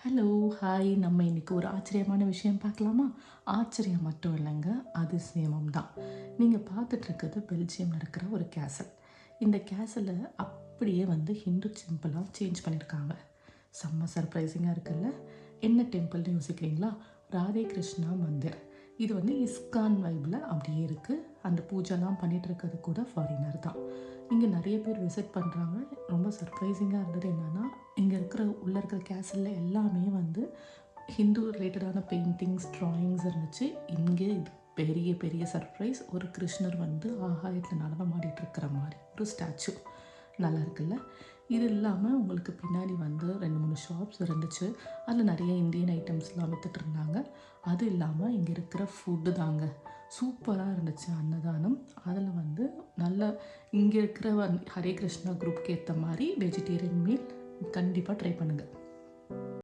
Hello, hi. நம்ம இன்னைக்கு ஒரு ஆச்சரியமான விஷயம் பார்க்கலாமா? ஆச்சரியம் மட்டும் இல்லைங்க, அதிசயமும் தான். நீங்கள் பார்த்துட்ருக்கிறது பெல்ஜியம்ல இருக்கிற ஒரு கேசல். இந்த கேசலை அப்படியே ஹிந்து டெம்பிளாக சேஞ்ச் பண்ணியிருக்காங்க. செம்ம சர்ப்ரைசிங்காக இருக்குல்ல? என்ன டெம்பிள்னு யோசிக்கிறீங்களா? ராதே கிருஷ்ணா மந்திர். இது இஸ்கான் வைப்பில் அப்படியே இருக்குது. அந்த பூஜைலாம் பண்ணிகிட்டு இருக்கிறது கூட ஃபாரினர் தான். இங்கே நிறைய பேர் விசிட் பண்ணுறாங்க. ரொம்ப சர்ப்ரைசிங்காக இருந்தது என்னென்னா, இங்கே உள்ளே இருக்கிற கேசலில் எல்லாமே ஹிந்து ரிலேட்டடான பெயிண்டிங்ஸ், ட்ராயிங்ஸ் இருந்துச்சு. இங்கே இது பெரிய பெரிய சர்ப்ரைஸ். ஒரு கிருஷ்ணர் ஆகாயத்தில் நடனம் ஆடிட்டு இருக்கிற மாதிரி ஒரு ஸ்டாச்சு. நல்லா இருக்குல்ல? இது இல்லாமல் உங்களுக்கு பின்னாடி 2 3 ஷாப்ஸ் இருந்துச்சு. அதில் நிறைய இந்தியன் ஐட்டம்ஸ்லாம் வித்துட்ருந்தாங்க. அது இல்லாமல் இங்கே இருக்கிற ஃபுட்டு தாங்க சூப்பராக இருந்துச்சு. அன்னதானம் அதில் நல்ல இங்கே இருக்கிற ஹரே கிருஷ்ணா குரூப்க்கு ஏற்ற மாதிரி வெஜிடேரியன் மீல் கண்டிப்பாக ட்ரை பண்ணுங்கள்.